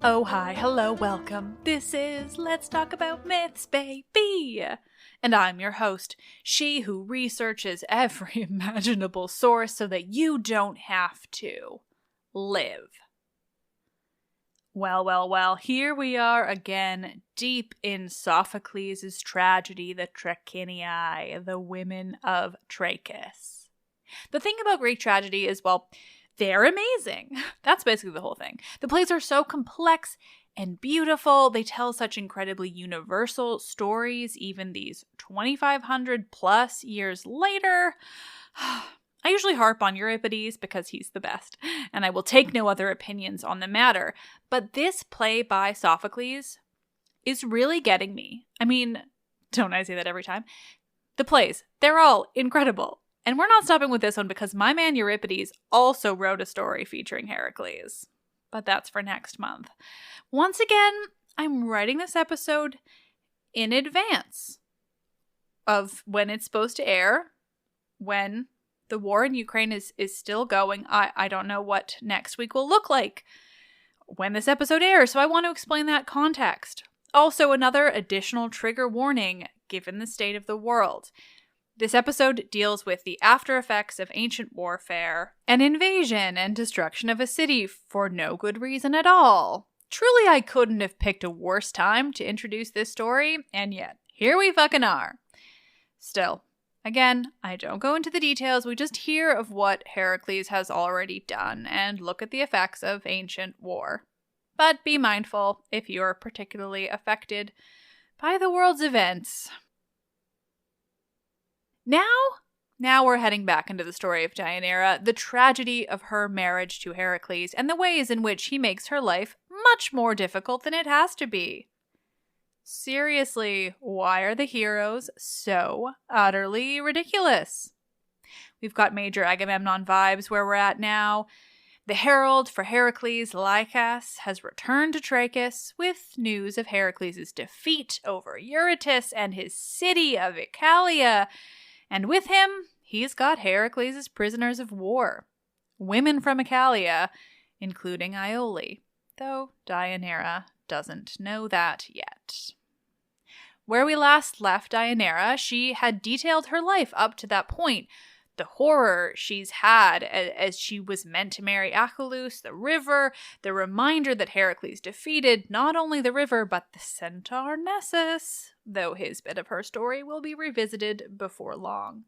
Oh, hi, hello, welcome. This is Let's Talk About Myths, baby. And I'm your host, she who researches every imaginable source so that you don't have to live. Well, here we are again, deep in Sophocles' tragedy, the Trachiniae, the Women of Trachis. The thing about Greek tragedy is, well, they're amazing. That's basically the whole thing. The plays are so complex and beautiful. They tell such incredibly universal stories, even these 2,500 plus years later. I usually harp on Euripides because he's the best, and I will take no other opinions on the matter. But this play by Sophocles is really getting me. I mean, don't I say that every time? The plays, they're all incredible. And we're not stopping with this one because my man Euripides also wrote a story featuring Heracles. But that's for next month. Once again, I'm writing this episode in advance of when it's supposed to air, when the war in Ukraine is still going. I don't know what next week will look like when this episode airs, so I want to explain that context. Also, another additional trigger warning given the state of the world. This episode deals with the after effects of ancient warfare, an invasion and destruction of a city for no good reason at all. Truly, I couldn't have picked a worse time to introduce this story, and yet, here we fucking are. Still, again, I don't go into the details, we just hear of what Heracles has already done and look at the effects of ancient war. But be mindful if you're particularly affected by the world's events. Now we're heading back into the story of Deianeira, the tragedy of her marriage to Heracles, and the ways in which he makes her life much more difficult than it has to be. Seriously, why are the heroes so utterly ridiculous? We've got major Agamemnon vibes where we're at now. The herald for Heracles, Lycas, has returned to Trachis with news of Heracles' defeat over Eurytus and his city of Icalia. And with him, he's got Heracles' prisoners of war. Women from Icalia, including Iole, though Deianeira doesn't know that yet. Where we last left Deianeira, she had detailed her life up to that point. The horror she's had as she was meant to marry Hercules, the river, the reminder that Heracles defeated not only the river but the centaur Nessus, though his bit of her story will be revisited before long.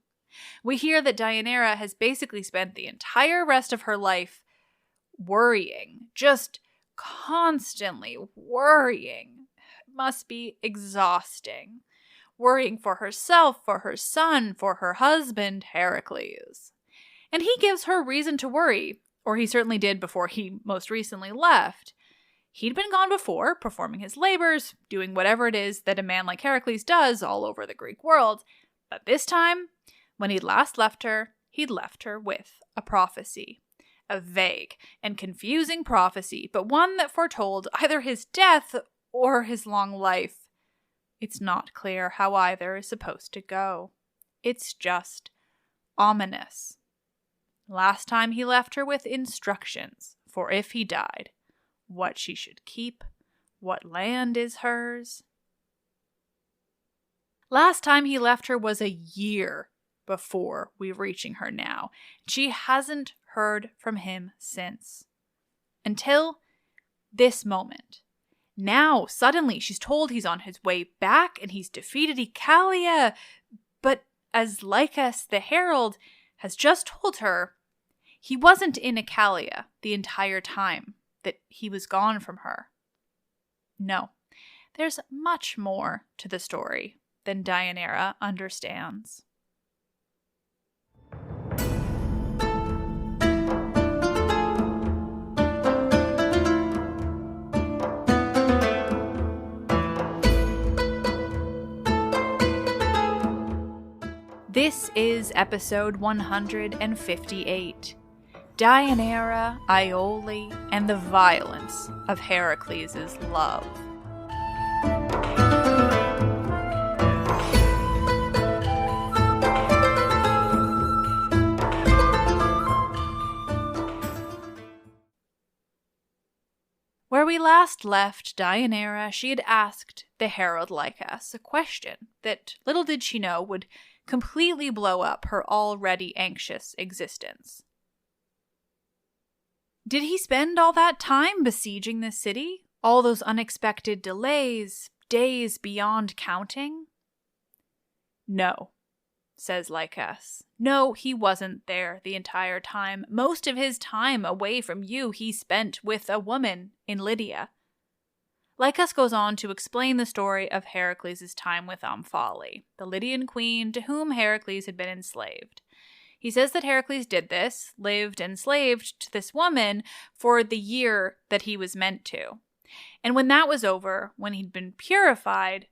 We hear that Deianeira has basically spent the entire rest of her life worrying, just constantly worrying. It must be exhausting. Worrying for herself, for her son, for her husband, Heracles. And he gives her reason to worry, or he certainly did before he most recently left. He'd been gone before, performing his labors, doing whatever it is that a man like Heracles does all over the Greek world. But this time, when he'd last left her, he'd left her with a prophecy. A vague and confusing prophecy, but one that foretold either his death or his long life. It's not clear how either is supposed to go. It's just ominous. Last time he left her with instructions for if he died, what she should keep, what land is hers. Last time he left her was a year before we're reaching her now. She hasn't heard from him since. Until this moment. Now, suddenly, she's told he's on his way back and he's defeated Icalia. But as Lycas the herald has just told her, he wasn't in Icalia the entire time that he was gone from her. No, there's much more to the story than Deianeira understands. This is episode 158, Deianeira, Iole, and the Violence of Heracles' Love. Where we last left Deianeira, she had asked the herald Lycas a question that little did she know would completely blow up her already anxious existence. Did he spend all that time besieging the city? All those unexpected delays, days beyond counting? No, says Lycas. No, he wasn't there the entire time. Most of his time away from you he spent with a woman in Lydia. Lycas goes on to explain the story of Heracles' time with Omphale, the Lydian queen to whom Heracles had been enslaved. He says that Heracles did this, lived enslaved to this woman for the year that he was meant to. And when that was over, when he'd been purified,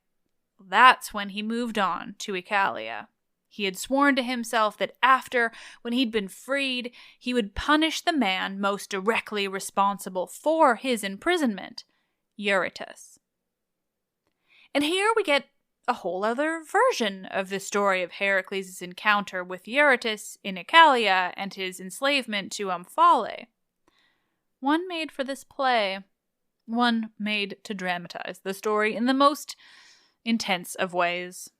that's when he moved on to Icalia. He had sworn to himself that after, when he'd been freed, he would punish the man most directly responsible for his imprisonment, Eurytus. And here we get a whole other version of the story of Heracles' encounter with Eurytus in Icalia and his enslavement to Omphale. One made for this play, one made to dramatize the story in the most intense of ways.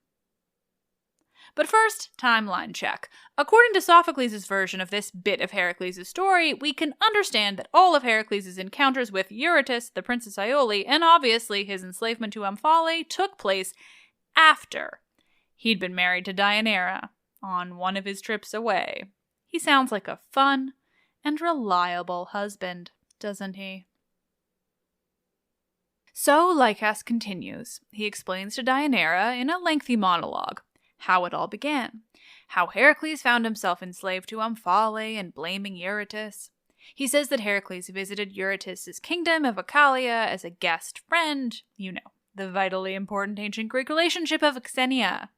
But first, timeline check. According to Sophocles' version of this bit of Heracles' story, we can understand that all of Heracles' encounters with Eurytus, the Princess Iole, and obviously his enslavement to Omphale took place after he'd been married to Deianeira on one of his trips away. He sounds like a fun and reliable husband, doesn't he? So Lycas continues. He explains to Deianeira in a lengthy monologue how it all began, how Heracles found himself enslaved to Omphale and blaming Eurytus. He says that Heracles visited Eurytus' kingdom of Icalia as a guest friend, you know, the vitally important ancient Greek relationship of Xenia.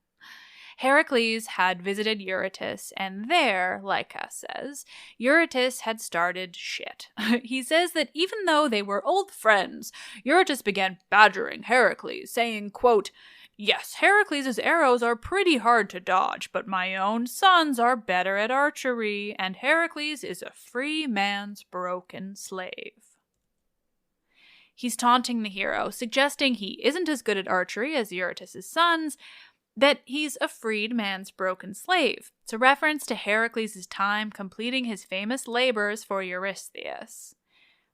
Heracles had visited Eurytus, and there, Lycas says, Eurytus had started shit. He says that even though they were old friends, Eurytus began badgering Heracles, saying, quote, "Yes, Heracles' arrows are pretty hard to dodge, but my own sons are better at archery, and Heracles is a free man's broken slave." He's taunting the hero, suggesting he isn't as good at archery as Eurytus' sons, that he's a freed man's broken slave. It's a reference to Heracles' time completing his famous labors for Eurystheus.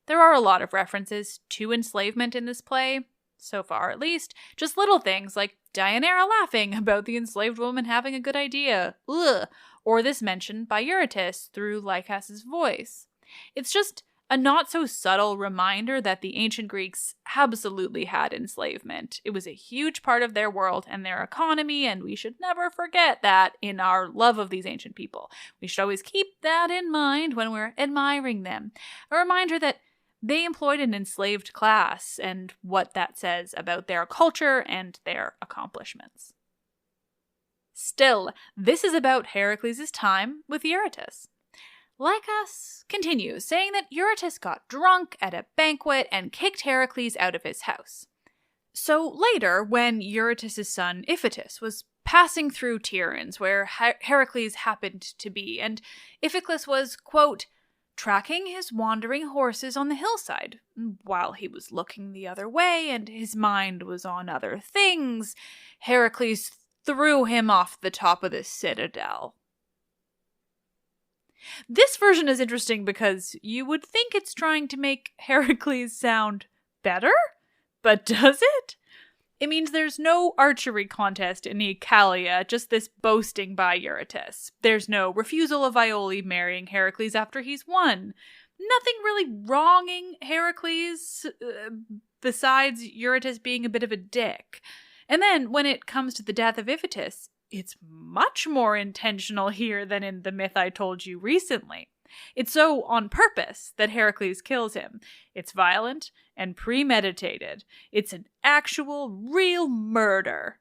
There are a lot of references to enslavement in this play, so far at least, just little things like Deianeira laughing about the enslaved woman having a good idea, ugh, or this mention by Eurytus through Lycas' voice. It's just a not-so-subtle reminder that the ancient Greeks absolutely had enslavement. It was a huge part of their world and their economy, and we should never forget that in our love of these ancient people. We should always keep that in mind when we're admiring them. A reminder that they employed an enslaved class and what that says about their culture and their accomplishments. Still, this is about Heracles' time with Eurytus. Lycas continues, saying that Eurytus got drunk at a banquet and kicked Heracles out of his house. So later, when Eurytus' son Iphitus was passing through Tiryns, where Heracles happened to be, and Iphiclus was, quote, tracking his wandering horses on the hillside, while he was looking the other way and his mind was on other things, Heracles threw him off the top of the citadel. This version is interesting because you would think it's trying to make Heracles sound better, but does it? It means there's no archery contest in Icalia, just this boasting by Eurytus. There's no refusal of Iole marrying Heracles after he's won. Nothing really wronging Heracles, besides Eurytus being a bit of a dick. And then, when it comes to the death of Iphitus, it's much more intentional here than in the myth I told you recently. It's so on purpose that Heracles kills him. It's violent and premeditated. It's an actual, real murder.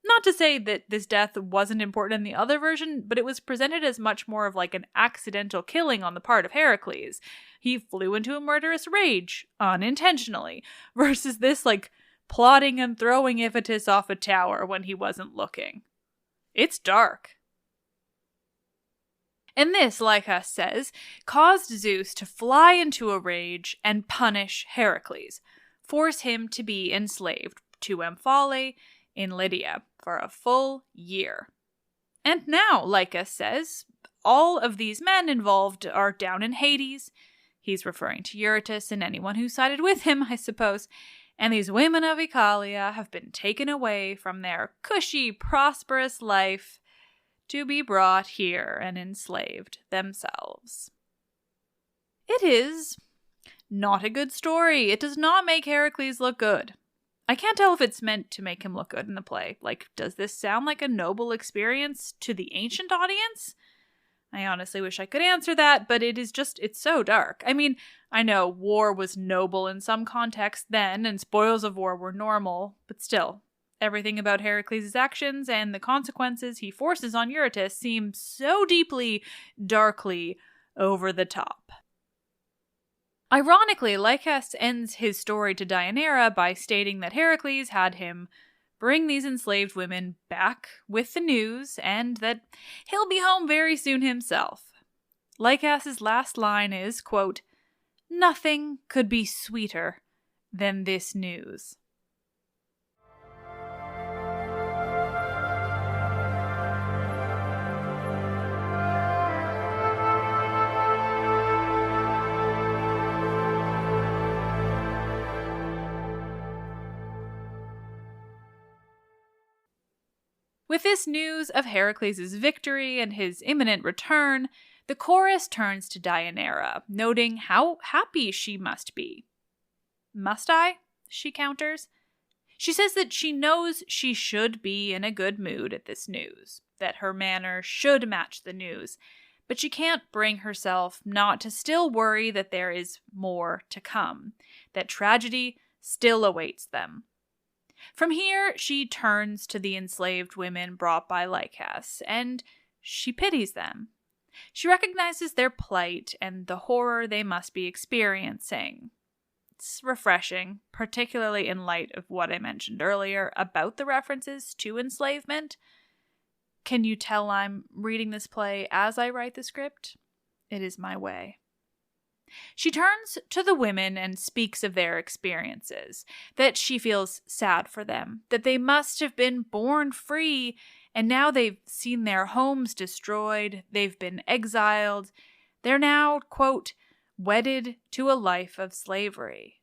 Not to say that this death wasn't important in the other version, but it was presented as much more of like an accidental killing on the part of Heracles. He flew into a murderous rage, unintentionally, versus this like plotting and throwing Iphitus off a tower when he wasn't looking. It's dark. And this, Lycas says, caused Zeus to fly into a rage and punish Heracles, force him to be enslaved to Omphale in Lydia for a full year. And now, Lycas says, all of these men involved are down in Hades. He's referring to Eurytus and anyone who sided with him, I suppose. And these women of Icalia have been taken away from their cushy, prosperous life to be brought here and enslaved themselves. It is not a good story. It does not make Heracles look good. I can't tell if it's meant to make him look good in the play. Like, does this sound like a noble experience to the ancient audience? I honestly wish I could answer that, but it's so dark. I mean, I know war was noble in some contexts then, and spoils of war were normal, but still, everything about Heracles' actions and the consequences he forces on Eurytus seem so deeply, darkly over the top. Ironically, Lycas ends his story to Deianeira by stating that Heracles had him bring these enslaved women back with the news and that he'll be home very soon himself. Lycas's last line is, quote, "Nothing could be sweeter than this news." With this news of Heracles' victory and his imminent return, the chorus turns to Deianeira, noting how happy she must be. "Must I?" she counters. She says that she knows she should be in a good mood at this news, that her manner should match the news, but she can't bring herself not to still worry that there is more to come, that tragedy still awaits them. From here, she turns to the enslaved women brought by Lycas, and she pities them. She recognizes their plight and the horror they must be experiencing. It's refreshing, particularly in light of what I mentioned earlier about the references to enslavement. Can you tell I'm reading this play as I write the script? It is my way. She turns to the women and speaks of their experiences, that she feels sad for them, that they must have been born free, and now they've seen their homes destroyed, they've been exiled, they're now, quote, wedded to a life of slavery.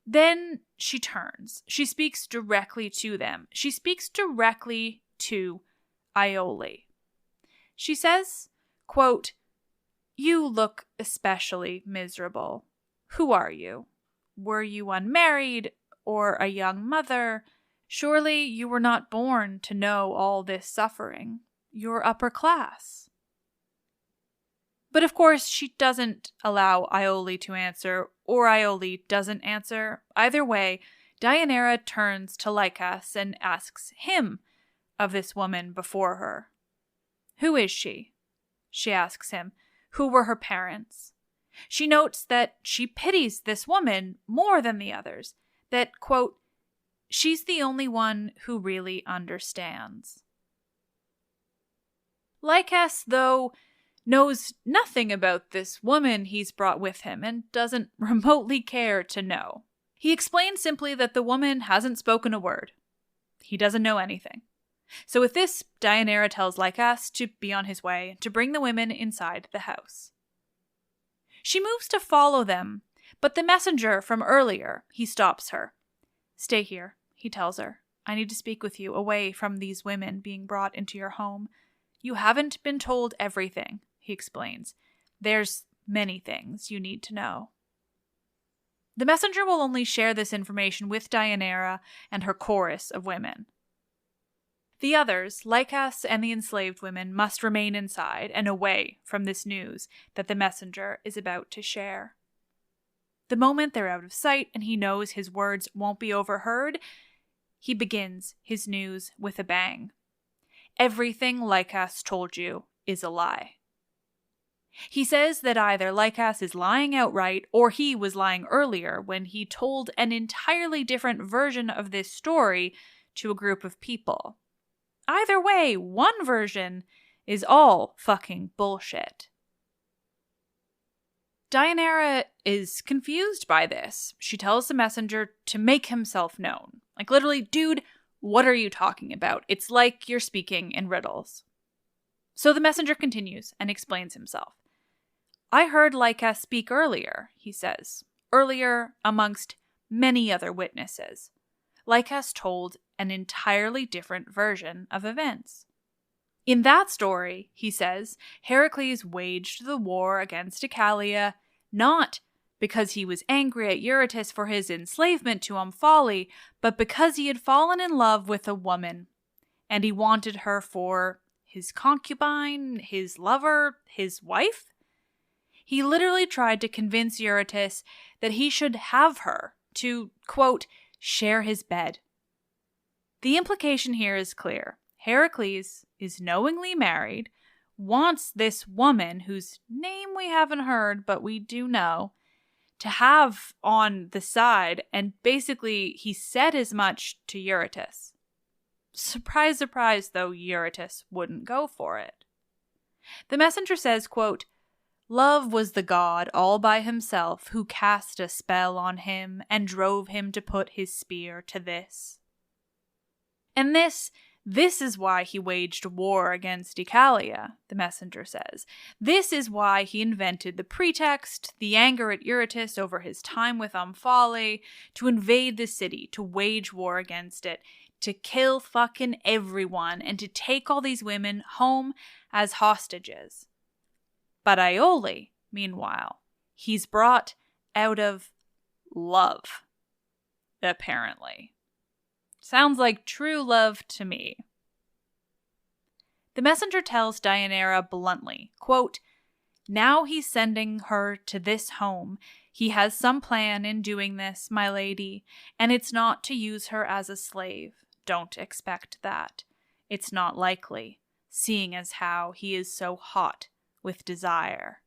Then she turns. She speaks directly to them. She speaks directly to Iole. She says, quote, "You look especially miserable. Who are you? Were you unmarried or a young mother? Surely you were not born to know all this suffering. You're upper class." But of course, she doesn't allow Iole to answer, or Iole doesn't answer. Either way, Deianeira turns to Lycas and asks him of this woman before her. "Who is she?" she asks him. "Who were her parents?" She notes that she pities this woman more than the others, that, quote, "she's the only one who really understands." Lycas, though, knows nothing about this woman he's brought with him and doesn't remotely care to know. He explains simply that the woman hasn't spoken a word. He doesn't know anything. So with this, Deianeira tells Lycas to be on his way, to bring the women inside the house. She moves to follow them, but the messenger from earlier, he stops her. "Stay here," he tells her. "I need to speak with you away from these women being brought into your home. You haven't been told everything," he explains. "There's many things you need to know." The messenger will only share this information with Deianeira and her chorus of women. The others, Lycas and the enslaved women, must remain inside and away from this news that the messenger is about to share. The moment they're out of sight and he knows his words won't be overheard, he begins his news with a bang. Everything Lycas told you is a lie. He says that either Lycas is lying outright or he was lying earlier when he told an entirely different version of this story to a group of people. Either way, one version is all fucking bullshit. Deianeira is confused by this. She tells the messenger to make himself known. Like, literally, dude, what are you talking about? It's like you're speaking in riddles. So the messenger continues and explains himself. I heard Lycas speak earlier, he says. Earlier amongst many other witnesses. Lycas told an entirely different version of events. In that story, he says, Heracles waged the war against Icalia not because he was angry at Eurytus for his enslavement to Omphale, but because he had fallen in love with a woman, and he wanted her for his concubine, his lover, his wife. He literally tried to convince Eurytus that he should have her to, quote, share his bed. The implication here is clear. Heracles is knowingly married, wants this woman, whose name we haven't heard, but we do know, to have on the side, and basically he said as much to Eurytus. Surprise, surprise, though, Eurytus wouldn't go for it. The messenger says, quote, Love was the god all by himself who cast a spell on him and drove him to put his spear to this. And this is why he waged war against Icalia, the messenger says. This is why he invented the pretext, the anger at Eurytus over his time with Omphale, to invade the city, to wage war against it, to kill fucking everyone, and to take all these women home as hostages. But Iole, meanwhile, he's brought out of love, apparently. Sounds like true love to me. The messenger tells Deianeira bluntly, quote, Now he's sending her to this home. He has some plan in doing this, my lady, and it's not to use her as a slave. Don't expect that. It's not likely, seeing as how he is so hot with desire.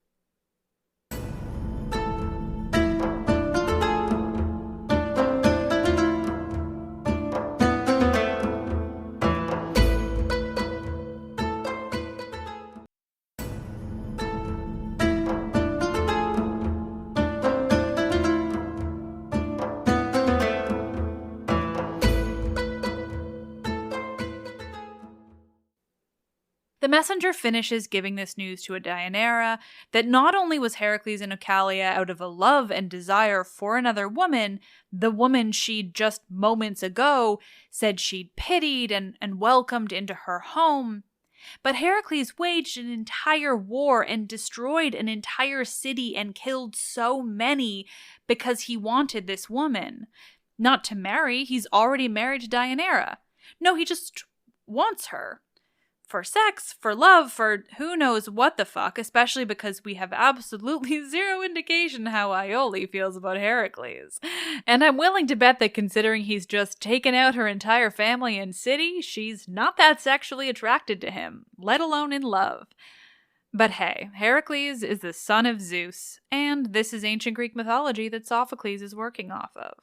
The messenger finishes giving this news to Deianeira that not only was Heracles in Icalia out of a love and desire for another woman, the woman she'd just moments ago said she'd pitied and welcomed into her home, but Heracles waged an entire war and destroyed an entire city and killed so many because he wanted this woman. Not to marry, he's already married to Deianeira. No, he just wants her. For sex, for love, for who knows what the fuck, especially because we have absolutely zero indication how Iole feels about Heracles. And I'm willing to bet that considering he's just taken out her entire family and city, she's not that sexually attracted to him, let alone in love. But hey, Heracles is the son of Zeus, and this is ancient Greek mythology that Sophocles is working off of.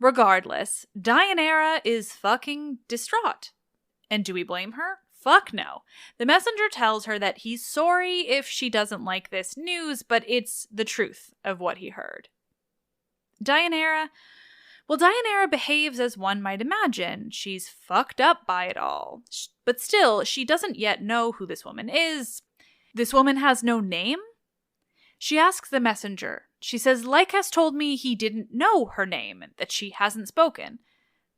Regardless, Deianeira is fucking distraught. And do we blame her? Fuck no. The messenger tells her that he's sorry if she doesn't like this news, but it's the truth of what he heard. Deianeira behaves as one might imagine. She's fucked up by it all. But still, she doesn't yet know who this woman is. This woman has no name? She asks the messenger. She says, Lycas told me he didn't know her name, and that she hasn't spoken.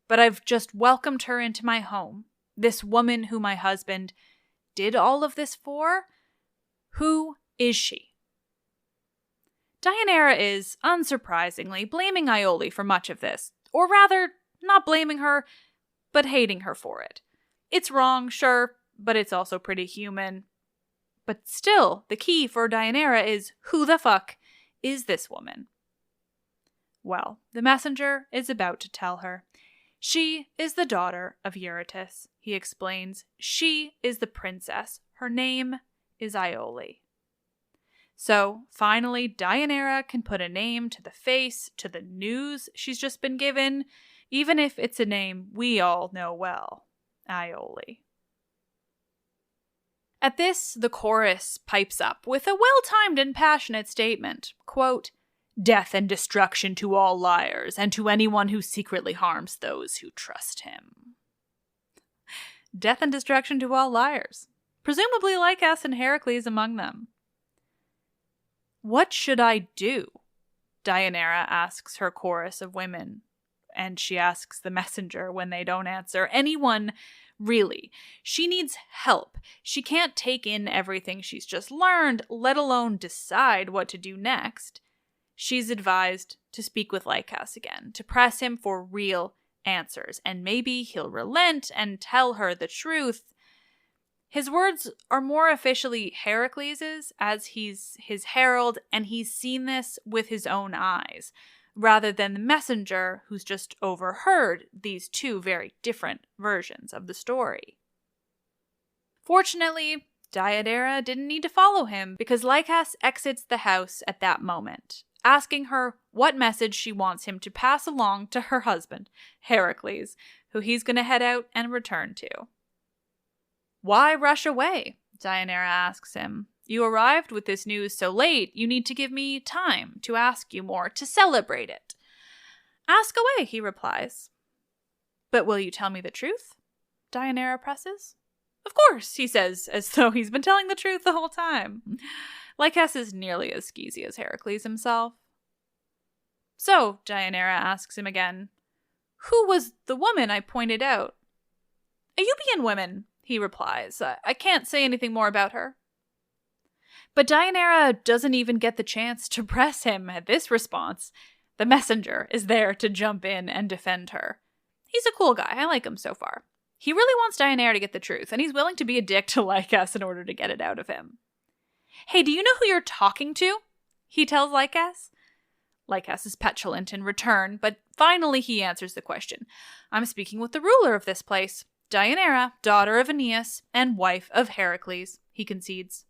But I've just welcomed her into my home. This woman who my husband did all of this for? Who is she? Deianeira is, unsurprisingly, blaming Iole for much of this. Or rather, not blaming her, but hating her for it. It's wrong, sure, but it's also pretty human. But still, the key for Deianeira is, who the fuck is this woman? Well, the messenger is about to tell her. She is the daughter of Eurytus, he explains. She is the princess. Her name is Iole. So, finally, Deianeira can put a name to the face, to the news she's just been given, even if it's a name we all know well, Iole. At this, the chorus pipes up with a well-timed and passionate statement, quote, "Death and destruction to all liars, and to anyone who secretly harms those who trust him." Death and destruction to all liars. Presumably Lycas and Heracles among them. "What should I do?" Deianeira asks her chorus of women, and she asks the messenger when they don't answer. Anyone, really. She needs help. She can't take in everything she's just learned, let alone decide what to do next. She's advised to speak with Lycas again, to press him for real answers, and maybe he'll relent and tell her the truth. His words are more officially Heracles's, as he's his herald, and he's seen this with his own eyes, rather than the messenger who's just overheard these two very different versions of the story. Fortunately, Deianeira didn't need to follow him, because Lycas exits the house at that moment, asking her what message she wants him to pass along to her husband, Heracles, who he's going to head out and return to. "Why rush away?" Deianeira asks him. "You arrived with this news so late, you need to give me time to ask you more, to celebrate it." "Ask away," he replies. "But will you tell me the truth?" Deianeira presses. "Of course," he says, as though he's been telling the truth the whole time. Lycas is nearly as skeezy as Heracles himself. "So," Deianeira asks him again, "who was the woman I pointed out?" "A Euboean woman," he replies. "I can't say anything more about her." But Deianeira doesn't even get the chance to press him at this response. The messenger is there to jump in and defend her. He's a cool guy. I like him so far. He really wants Deianeira to get the truth, and he's willing to be a dick to Lycas in order to get it out of him. "Hey, do you know who you're talking to?" he tells Lycas. Lycas is petulant in return, but finally he answers the question. "I'm speaking with the ruler of this place, Deianeira, daughter of Aeneas and wife of Heracles," he concedes.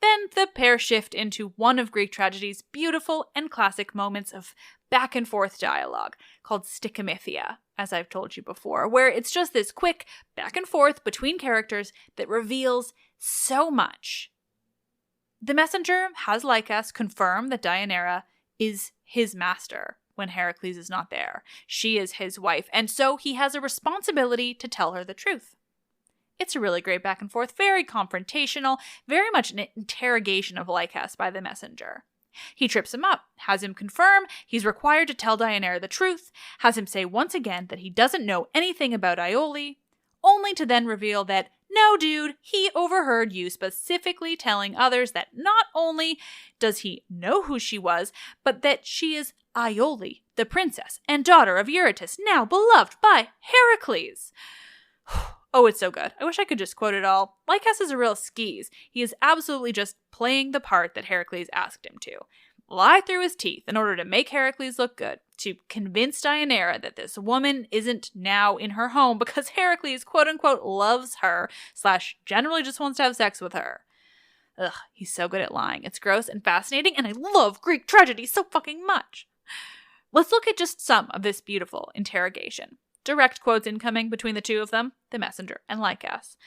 Then the pair shift into one of Greek tragedy's beautiful and classic moments of back-and-forth dialogue, called stickamithia, as I've told you before, where it's just this quick back-and-forth between characters that reveals so much. The messenger has Lycas confirm that Deianeira is his master when Heracles is not there. She is his wife, and so he has a responsibility to tell her the truth. It's a really great back and forth, very confrontational, very much an interrogation of Lycas by the messenger. He trips him up, has him confirm he's required to tell Deianeira the truth, has him say once again that he doesn't know anything about Iole, only to then reveal that, no dude, he overheard you specifically telling others that not only does he know who she was, but that she is Iole, the princess and daughter of Eurytus, now beloved by Heracles. Oh, it's so good. I wish I could just quote it all. Lycas is a real skis. He is absolutely just playing the part that Heracles asked him to. Lie through his teeth in order to make Heracles look good, to convince Deianeira that this woman isn't now in her home because Heracles, quote-unquote, loves her, / generally just wants to have sex with her. Ugh, he's so good at lying. It's gross and fascinating, and I love Greek tragedy so fucking much. Let's look at just some of this beautiful interrogation. Direct quotes incoming between the two of them, the messenger and Lycas.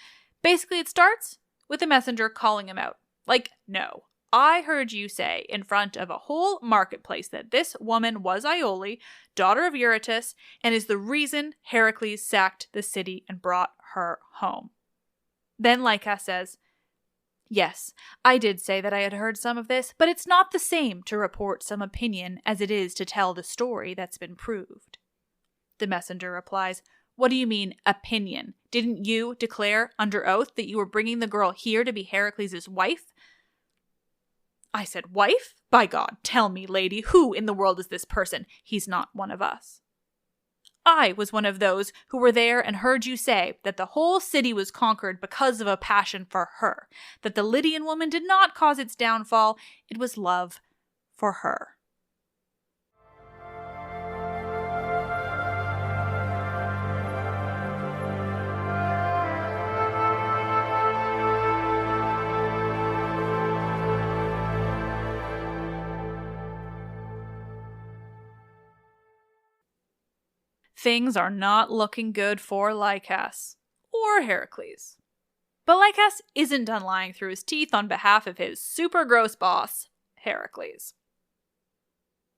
Basically, it starts with the messenger calling him out. Like, no, I heard you say in front of a whole marketplace that this woman was Iole, daughter of Eurytus, and is the reason Heracles sacked the city and brought her home. Then Lycas says, "Yes, I did say that I had heard some of this, but it's not the same to report some opinion as it is to tell the story that's been proved." The messenger replies, "What do you mean, opinion? Didn't you declare under oath that you were bringing the girl here to be Heracles' wife?" I said, "Wife? By God, tell me, lady, who in the world is this person? He's not one of us." "I was one of those who were there and heard you say that the whole city was conquered because of a passion for her, that the Lydian woman did not cause its downfall, it was love for her." things are not looking good for Lycas or Heracles. But Lycas isn't done lying through his teeth on behalf of his super gross boss, Heracles.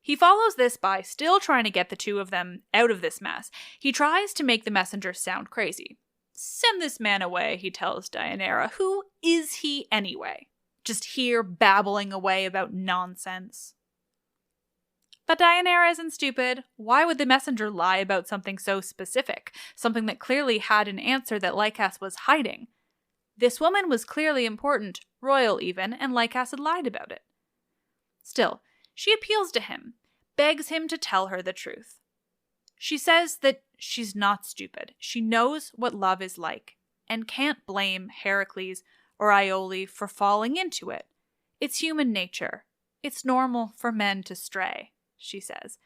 He follows this by still trying to get the two of them out of this mess. He tries to make the messenger sound crazy. Send this man away, he tells Deianeira. Who is he anyway? Just here babbling away about nonsense. But Deianeira isn't stupid. Why would the messenger lie about something so specific? Something that clearly had an answer that Lycas was hiding. This woman was clearly important, royal even, and Lycas had lied about it. Still, she appeals to him, begs him to tell her the truth. She says that she's not stupid. She knows what love is like, and can't blame Heracles or Iole for falling into it. It's human nature. It's normal for men to stray, she says.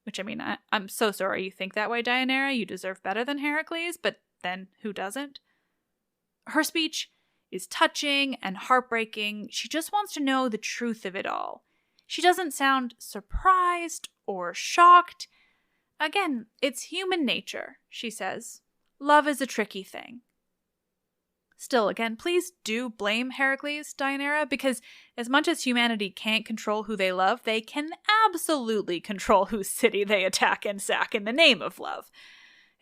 Which, I mean, I'm so sorry you think that way, Deianeira. You deserve better than Heracles, but then who doesn't? Her speech is touching and heartbreaking. She just wants to know the truth of it all. She doesn't sound surprised or shocked. Again, it's human nature, she says. Love is a tricky thing. Still, again, please do blame Heracles, Deianeira, because as much as humanity can't control who they love, they can absolutely control whose city they attack and sack in the name of love.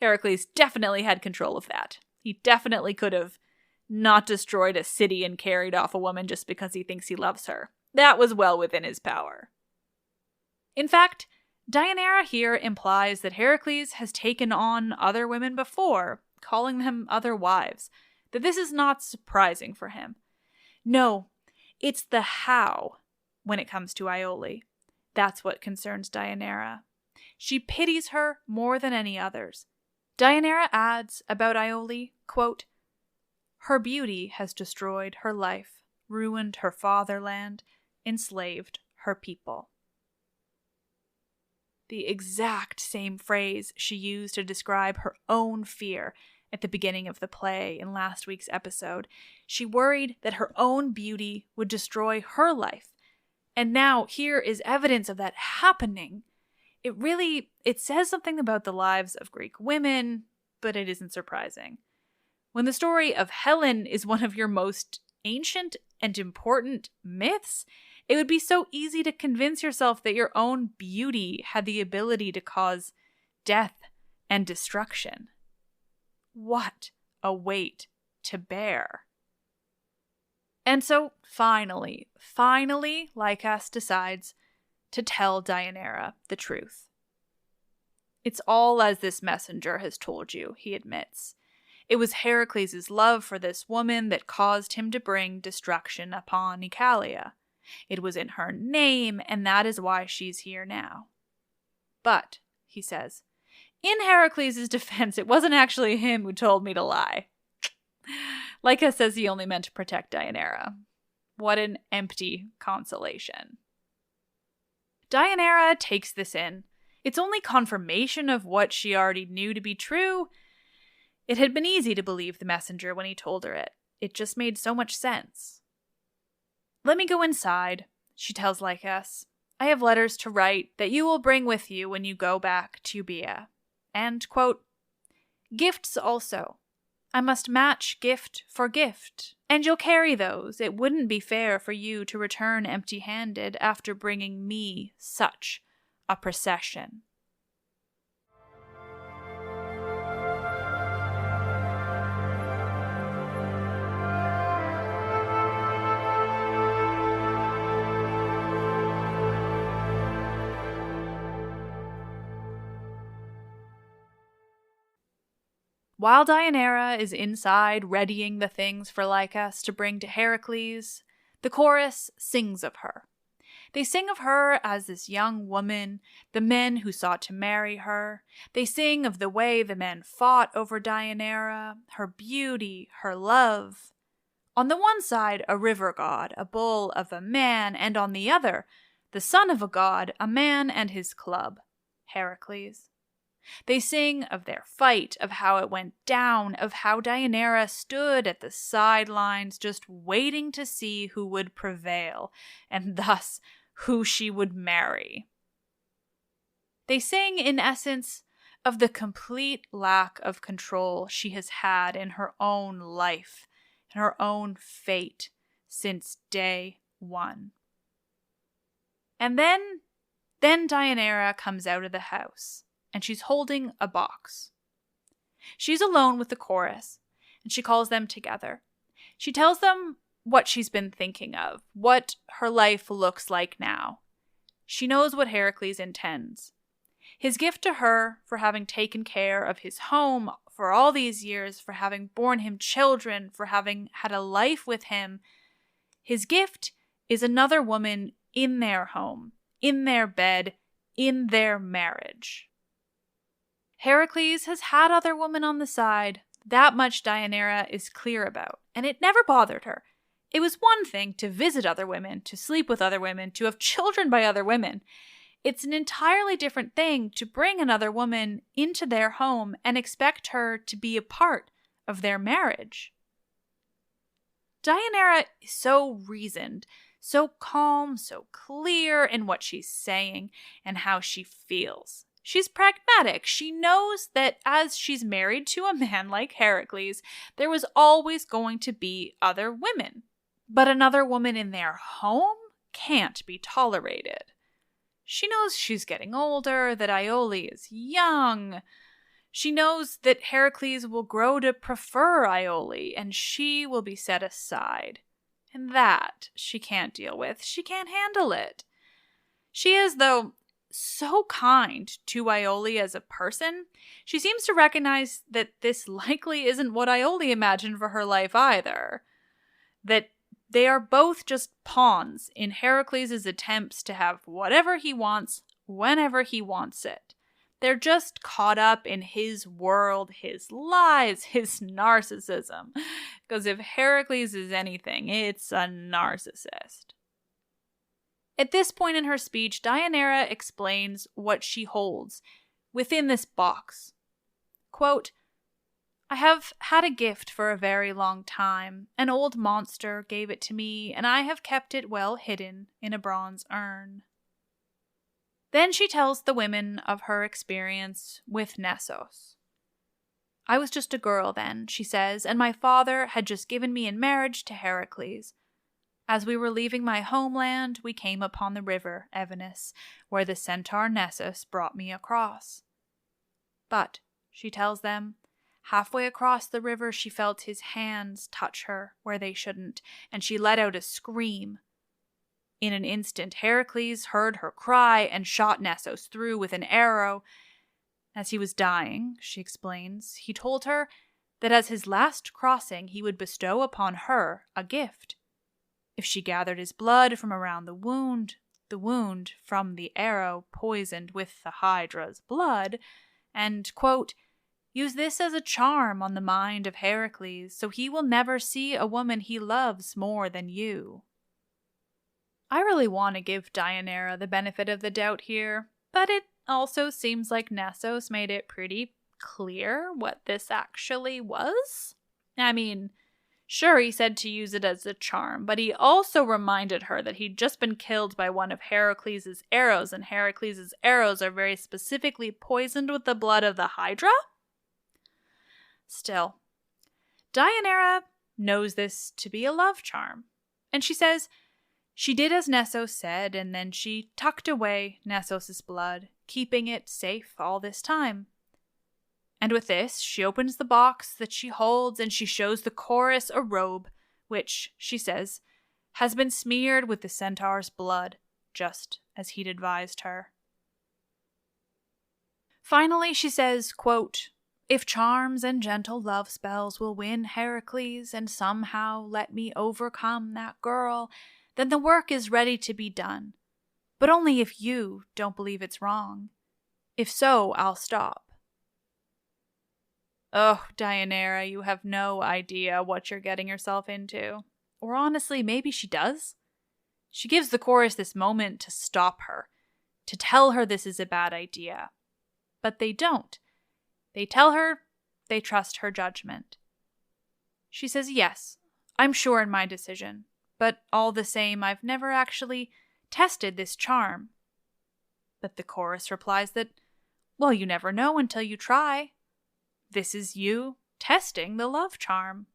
Heracles definitely had control of that. He definitely could have not destroyed a city and carried off a woman just because he thinks he loves her. That was well within his power. In fact, Deianeira here implies that Heracles has taken on other women before, calling them other wives, that this is not surprising for him. No, it's the how when it comes to Iole. That's what concerns Deianeira. She pities her more than any others. Deianeira adds about Iole, quote, "Her beauty has destroyed her life, ruined her fatherland, enslaved her people." The exact same phrase she used to describe her own fear at the beginning of the play in last week's episode. She worried that her own beauty would destroy her life. And now here is evidence of that happening. It says something about the lives of Greek women, but it isn't surprising. When the story of Helen is one of your most ancient and important myths, it would be so easy to convince yourself that your own beauty had the ability to cause death and destruction. What a weight to bear. And so finally, Lycas decides to tell Deianeira the truth. It's all as this messenger has told you, he admits. It was Heracles' love for this woman that caused him to bring destruction upon Icalia. It was in her name, and that is why she's here now. But, he says, in Heracles' defense, it wasn't actually him who told me to lie. Lycas says he only meant to protect Deianeira. What an empty consolation. Deianeira takes this in. It's only confirmation of what she already knew to be true. It had been easy to believe the messenger when he told her it. It just made so much sense. Let me go inside, she tells Lycas. I have letters to write that you will bring with you when you go back to Euboea. And, quote, gifts also. I must match gift for gift, and you'll carry those. It wouldn't be fair for you to return empty-handed after bringing me such a procession. While Deianeira is inside readying the things for Lycas to bring to Heracles, the chorus sings of her. They sing of her as this young woman, the men who sought to marry her. They sing of the way the men fought over Deianeira, her beauty, her love. On the one side, a river god, a bull of a man, and on the other, the son of a god, a man and his club, Heracles. They sing of their fight, of how it went down, of how Deianeira stood at the sidelines just waiting to see who would prevail, and thus who she would marry. They sing, in essence, of the complete lack of control she has had in her own life and her own fate since day one. And then Deianeira comes out of the house, and she's holding a box. She's alone with the chorus, and she calls them together. She tells them what she's been thinking of, what her life looks like now. She knows what Heracles intends. His gift to her for having taken care of his home for all these years, for having borne him children, for having had a life with him. His gift is another woman in their home, in their bed, in their marriage. Heracles has had other women on the side. That much Deianeira is clear about, and it never bothered her. It was one thing to visit other women, to sleep with other women, to have children by other women. It's an entirely different thing to bring another woman into their home and expect her to be a part of their marriage. Deianeira is so reasoned, so calm, so clear in what she's saying and how she feels. She's pragmatic. She knows that as she's married to a man like Heracles, there was always going to be other women. But another woman in their home can't be tolerated. She knows she's getting older, that Iole is young. She knows that Heracles will grow to prefer Iole, and she will be set aside. And that she can't deal with. She can't handle it. She is, though, so kind to Iole as a person. She seems to recognize that this likely isn't what Iole imagined for her life either. That they are both just pawns in Heracles' attempts to have whatever he wants, whenever he wants it. They're just caught up in his world, his lies, his narcissism. Because if Heracles is anything, it's a narcissist. At this point in her speech, Deianeira explains what she holds within this box. Quote, I have had a gift for a very long time. An old monster gave it to me, and I have kept it well hidden in a bronze urn. Then she tells the women of her experience with Nessos. I was just a girl then, she says, and my father had just given me in marriage to Heracles. As we were leaving my homeland, we came upon the river Evenus, where the centaur Nessus brought me across. But, she tells them, halfway across the river she felt his hands touch her where they shouldn't, and she let out a scream. In an instant, Heracles heard her cry and shot Nessos through with an arrow. As he was dying, she explains, he told her that as his last crossing he would bestow upon her a gift. If she gathered his blood from around the wound from the arrow poisoned with the Hydra's blood, and, quote, use this as a charm on the mind of Heracles, so he will never see a woman he loves more than you. I really want to give Deianeira the benefit of the doubt here, but it also seems like Nessos made it pretty clear what this actually was. I mean, sure, he said to use it as a charm, but he also reminded her that he'd just been killed by one of Heracles' arrows, and Heracles' arrows are very specifically poisoned with the blood of the Hydra? Still, Deianeira knows this to be a love charm, and she says she did as Nessos said, and then she tucked away Nessos' blood, keeping it safe all this time. And with this, she opens the box that she holds, and she shows the chorus a robe, which, she says, has been smeared with the centaur's blood, just as he'd advised her. Finally, she says, quote, if charms and gentle love spells will win Heracles and somehow let me overcome that girl, then the work is ready to be done. But only if you don't believe it's wrong. If so, I'll stop. Oh, Deianeira, you have no idea what you're getting yourself into. Or honestly, maybe she does. She gives the chorus this moment to stop her, to tell her this is a bad idea. But they don't. They tell her they trust her judgment. She says, yes, I'm sure in my decision, but all the same, I've never actually tested this charm. But the chorus replies that, Well, you never know until you try. This is you testing the love charm.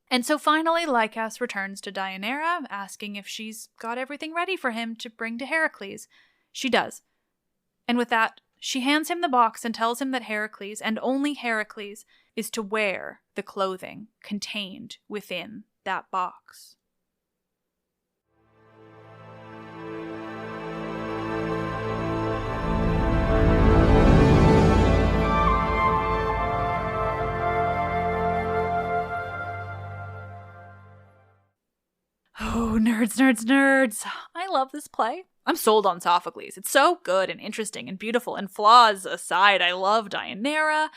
And so finally, Lycas returns to Deianeira, asking if she's got everything ready for him to bring to Heracles. She does. And with that, she hands him the box and tells him that Heracles, and only Heracles, is to wear the clothing contained within that box. Oh, nerds. I love this play. I'm sold on Sophocles. It's so good and interesting and beautiful, and flaws aside, I love Deianeira.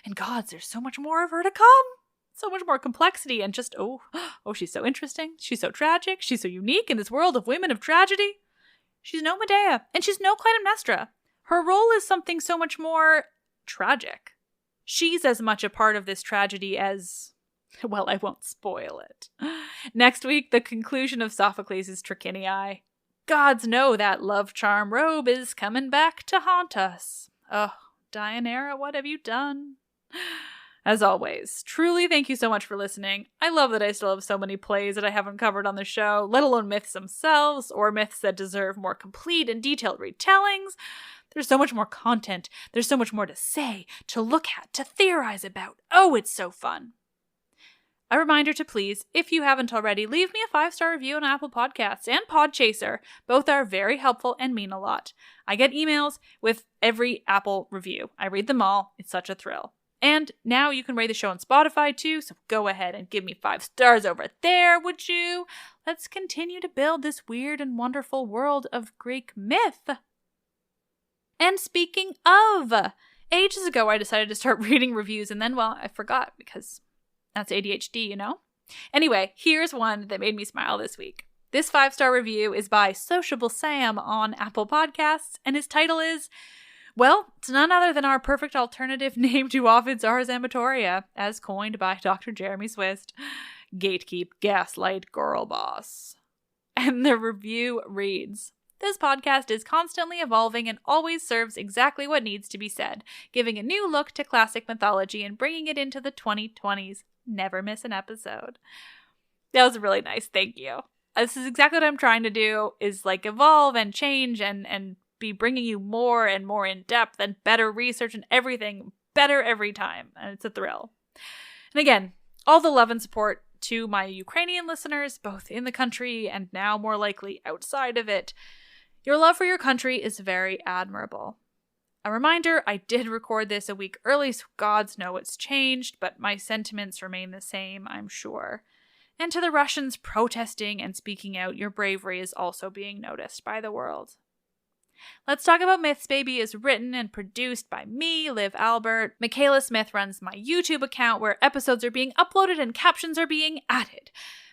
And gods, there's so much more of her to come. So much more complexity and just, oh, she's so interesting. She's so tragic. She's so unique in this world of women of tragedy. She's no Medea, and she's no Clytemnestra. Her role is something so much more tragic. She's as much a part of this tragedy as... well, I won't spoil it. Next week, the conclusion of Sophocles' Trachiniae. Gods know that love charm robe is coming back to haunt us. Oh, Deianeira, what have you done? As always, truly thank you so much for listening. I love that I still have so many plays that I haven't covered on the show, let alone myths themselves, or myths that deserve more complete and detailed retellings. There's so much more content. There's so much more to say, to look at, to theorize about. Oh, it's so fun. A reminder to please, if you haven't already, leave me a 5-star review on Apple Podcasts and Podchaser. Both are very helpful and mean a lot. I get emails with every Apple review. I read them all. It's such a thrill. And now you can rate the show on Spotify too, so go ahead and give me 5 stars over there, would you? Let's continue to build this weird and wonderful world of Greek myth. And speaking of, ages ago I decided to start reading reviews, and then, well, I forgot because... that's ADHD, you know? Anyway, here's one that made me smile this week. This 5-star review is by Sociable Sam on Apple Podcasts, and his title is, well, it's none other than our perfect alternative name to Ovid's Ars Amatoria, as coined by Dr. Jeremy Swist. Gatekeep, gaslight, girl boss. And the review reads, this podcast is constantly evolving and always serves exactly what needs to be said, giving a new look to classic mythology and bringing it into the 2020s. Never miss an episode. That was really nice. Thank you. This is exactly what I'm trying to do, is like evolve and change and be bringing you more and more in depth and better research and everything better every time. And it's a thrill. And again, all the love and support to my Ukrainian listeners, both in the country and now more likely outside of it. Your love for your country is very admirable. A reminder, I did record this a week early, so gods know it's changed, but my sentiments remain the same, I'm sure. And to the Russians protesting and speaking out, your bravery is also being noticed by the world. Let's Talk About Myths, Baby is written and produced by me, Liv Albert. Michaela Smith runs my YouTube account where episodes are being uploaded and captions are being added.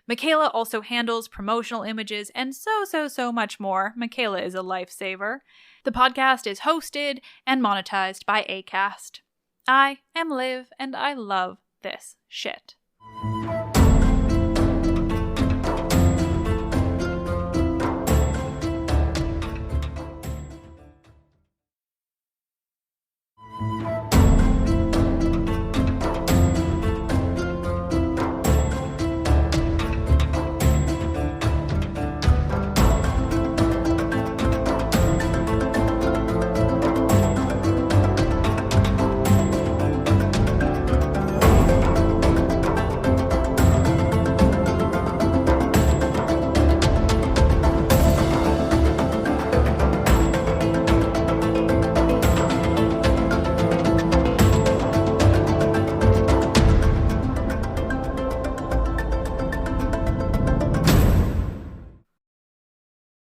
Michaela also handles promotional images and so much more. Michaela is a lifesaver. The podcast is hosted and monetized by Acast. I am Liv, and I love this shit.